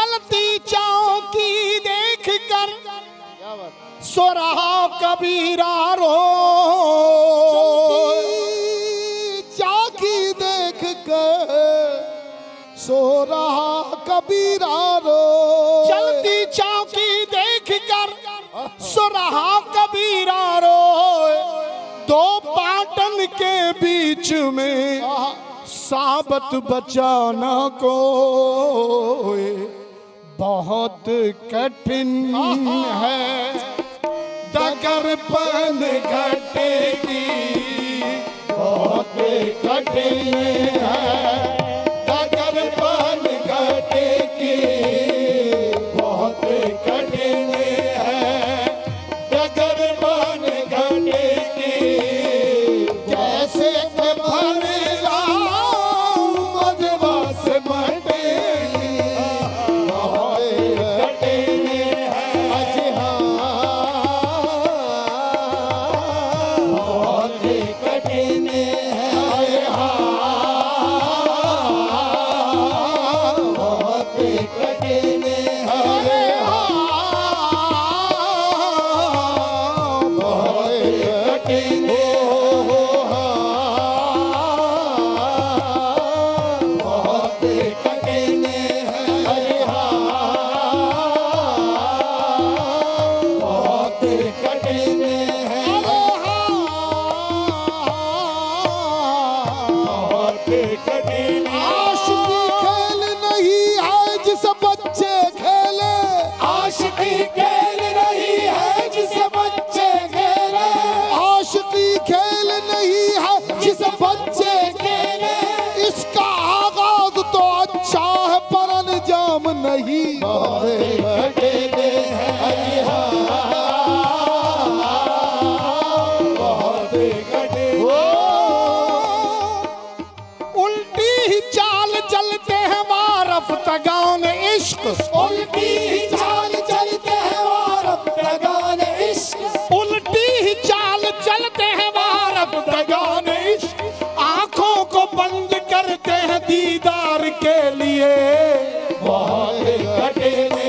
चलती चौकी देख कर सो रहा कबीरा रो, चौकी देख कर सो रहा कबीरा रो। चलती चौकी देख कर सो रहा कबीरा रो। दो पाटन के बीच में साबत बचाना को बहुत कठिन है। डगर बंद घटेगी बहुत कठिन है। डगर बंद घटेगी बहुत कठिन है। डगर बंद घटेगी जैसे के भरला मधवा से मटेगी बहुत कठिन है। अजी हाँ बहुत कठिन है। बहुत कठिन है। बहुत कठिन बहुत कठिन है। बहुत कठिन है। बहुत कठिन आशिकी खेल नहीं है जिस बच्चे खेले। आशिकी खेल रही है जिस बच्चे खेले। आशिकी खेल नहीं है जिस बच्चे खेले इसका आगाज तो अच्छा है पर अंजाम नहीं। कठिन है। बहुत कठिन। उल्टी ही चाल चलते हैं वारफ तगान इश्क। उल्टी ही चाल चलते हैं वारफ तगान इश्क। उल्टी ही चाल चलते हैं वारफ तगान इश्क। आंखों को बंद करते हैं दीदार के लिए बहुत कठिन है।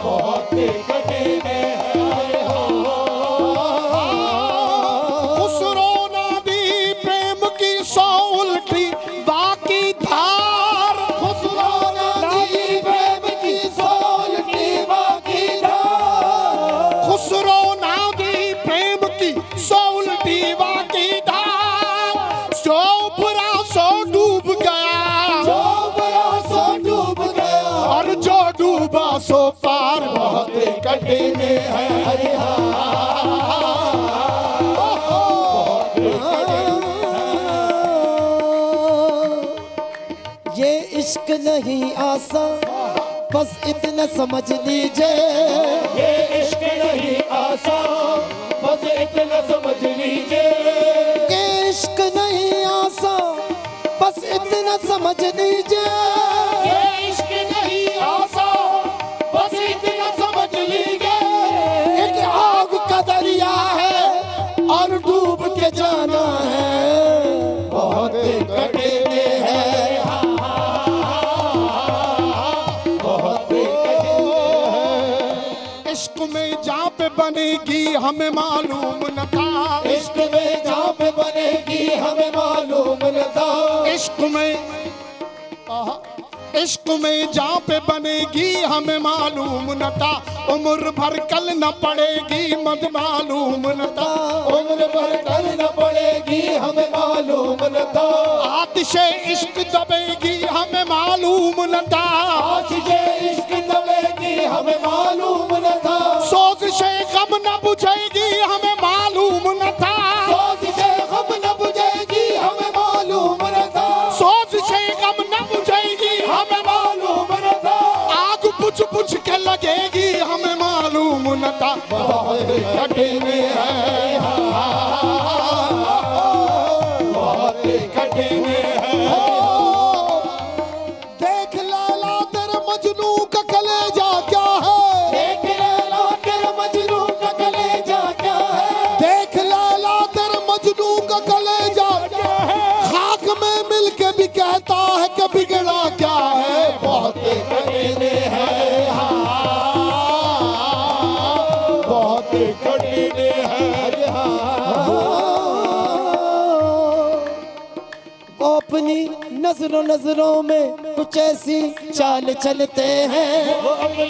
बहुत कठिन है। खुसरो नादी प्रेम की सौ उल्टी बाकी धार। खुसरो नादी प्रेम की सौ उल्टी बाकी धार। खुसरो नादी प्रेम की सौ उल्टी बाकी धार। सो बुरा सो डूब गया। जो बुरा सो डूब गया और जो डूबा सो पार बहुत कठिन है। ये इश्क नहीं आसान बस इतना समझ लीजिए। ये इश्क नहीं आसान बस इतना समझ लीजिए। ये इश्क नहीं आसान बस इतना समझ लीजिए। ये इश्क नहीं आसान बस इतना समझ लीजिए। एक आग का दरिया है और डूब के जाना है बहुत कठिन है। बहुत कठिन है। इश्क में जहाँ पे बनेगी हमें मालूम न था। इश्क में जहाँ पे बनेगी हमें मालूम न था। इश्क में जहाँ पे बनेगी हमें मालूम न था। उम्र भर कल न पड़ेगी मत मालूम न था। उम्र भर कल न पड़ेगी हमें मालूम न था। आतिशे इश्क दबेगी हमें मालूम न था। आतिशे इश्क दबेगी हमें मालूम न था। सोज़िशे गम न बुझेगी हमें मालूम न था। सोज़िशे गम न बुझेगी हमें मालूम न था। सोज़िशे गम न बुझेगी हमें मालूम न था। आग बुझ बुझ के लगेगी हमें मालूम न था। बहुत कठिन है। बहुत कठिन है। देख लाला तेरे मजनू का कलेजा क्या है। देख लेना तेरा मजनू का कलेजा अपनी नजरों नजरों में कुछ ऐसी चाल चलते हैं, वो अपनी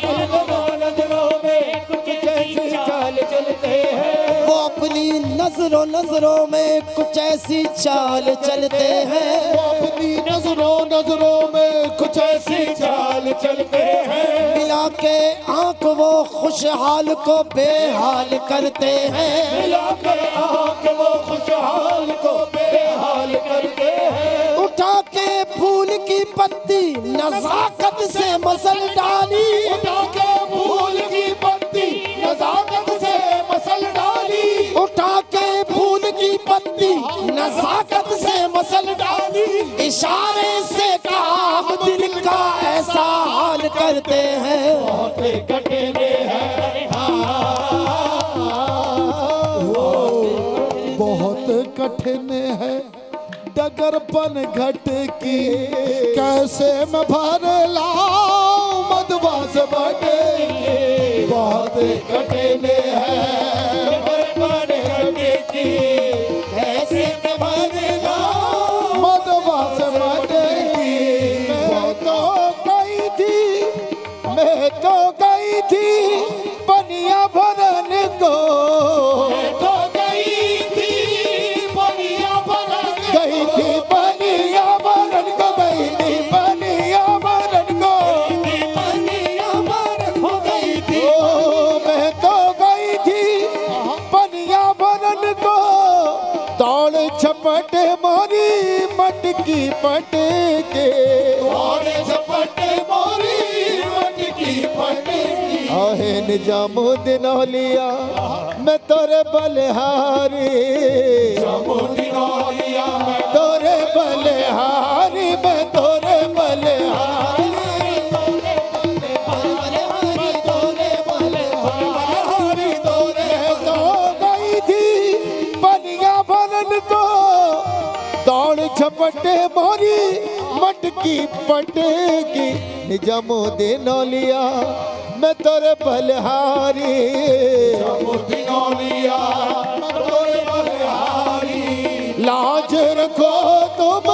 नजरों में कुछ ऐसी चाल चलते हैं, वो अपनी नजरों नजरों में कुछ ऐसी चाल चलते हैं, वो अपनी नजरों में कुछ ऐसी चाल चलते हैं, मिला के आंख वो खुशहाल को बेहाल करते हैं, मिला कर आंख वो खुशहाल को बेहाल करते हैं, उठा के फूल की पत्ती नजाकत से मसल डाली, उठा के फूल की पत्ती नजाकत से मसल डाली, उठा के फूल की पत्ती नजाकत से मसल डाली, इशारे से काम दिल का ऐसा हाल करते हैं, कटने हैं बहुत कठिन है डगरपन घट की, कैसे मैं भर लाऊं मधुवास बटे की, बहुत कठिन है कैसे भर लाऊं मधुवास बटे की। मैं तो गई थी बनिया भरन को, तो गई थी बनिया भरन गई थी बनिया भरन को, गई थी बनिया भरन को, बनिया भरन हो गई थी, ओ मैं तो गई थी बनिया भरन को, दौड़ झपट मोरी मटकी पटके, और झपटे मोरी मटकी पटकी, आहे निजामुद्दीन औलिया मैं तोरे बलिहारी, मोदिनौलिया में तोरे बलिहारी मैं तोरे बलिहारी, हरी तोरे मैं तो गई थी बनिया भरन को, दौड़ झपटे मोरी मटकी पटकी, निजामुद्दीन औलिया मैं तोरे बलिहारी, मोदिनौलिया तोरे बलिहारी, लाज रखो तुम